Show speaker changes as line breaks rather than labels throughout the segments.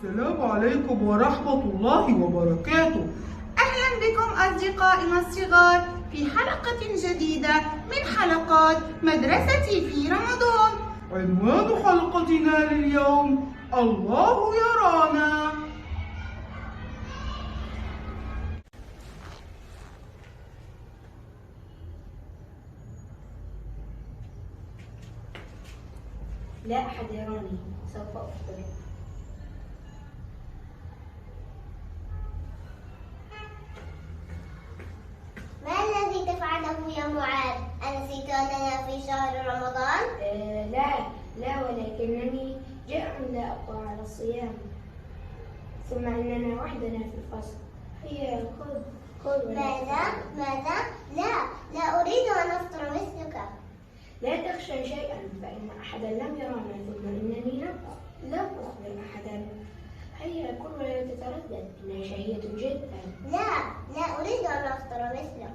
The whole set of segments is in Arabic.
السلام عليكم ورحمة الله وبركاته.
أهلا بكم أصدقائنا الصغار في حلقة جديدة من حلقات مدرستي في رمضان.
عنوان حلقتنا لليوم: الله يرانا.
لا أحد يراني، سوف أفطر.
ما الذي تفعله يا معاذ؟ أنسيت أننا في شهر رمضان؟
لا ولكنني جائع لا أقوى على الصيام، ثم إننا وحدنا في الفصل. هيا خذ.
ماذا؟ لا أريد أن أفطر مثلك.
لا تخشى شيئا، فإن أحدا لم يرانا، ثم إنني لم أخبر أحدا. هيا كل ولا تتردد، إنها شهية جدا.
لا أريد أن أفطر مثلك.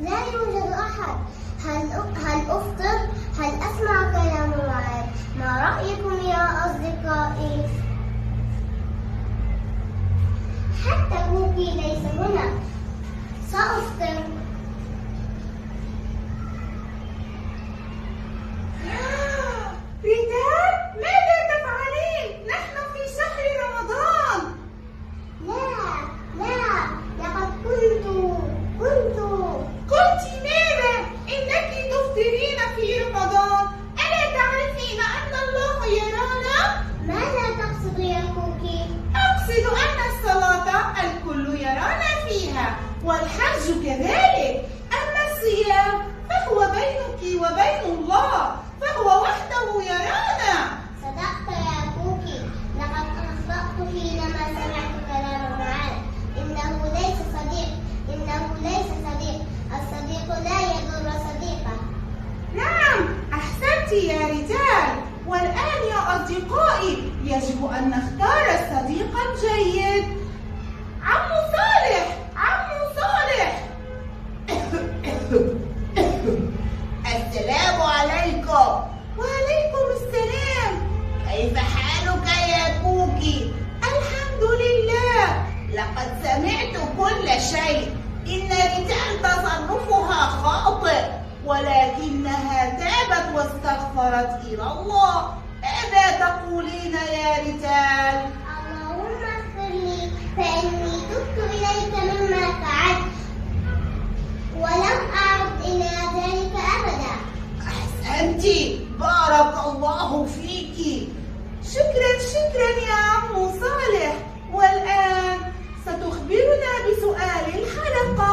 لا يوجد أحد. هل أفطر؟ هل أسمعك يا معاذ؟ ما رأيكم يا أصدقائي؟ حتى كوكي ليس هنا. سأفطر.
ريتال، ماذا تفعلين؟ نحن في شهر رمضان.
لا لقد
قلت ماذا؟ إنك تفطرين في رمضان. ألا تعرفين أن الله يرانا؟
ماذا تقصد يا كوكي؟
أقصد أن الصلاة الكل يرانا فيها، والحج كذلك. أما الصيام فهو بينك وبين الله، فهو وحده يرانا.
صدقت يا كوكي. لقد أخطأت حينما سمعت كلام معاذ. إنه ليس صديق. الصديق لا يضر صديقه.
نعم، أحسنت يا رجال. والآن يا أصدقائي يجب أن نختار الصديق الجيد. عمو صالح.
السلام عليكم.
وعليكم السلام.
كيف حالك يا كوكي؟
الحمد لله.
لقد سمعت كل شيء. إن ريتال تصرفها خاطئ، ولكنها تابت واستغفرت إلى الله. ماذا تقولين يا ريتال؟
اللهم اغفر لي، فإني تبت إليك مما فعلت، ولم أعد إلى ذلك أبدا.
أحسنت، بارك الله فيك.
شكرا يا عمو صالح. والآن ستخبرنا بسؤال الحلقة.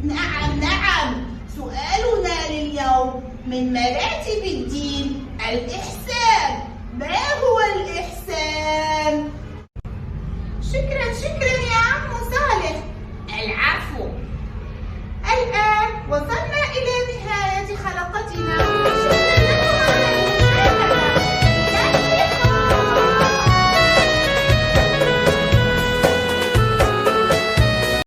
نعم، سؤالنا لليوم: من مراتب الدين الإحسان. ما هو الإحسان؟
شكرا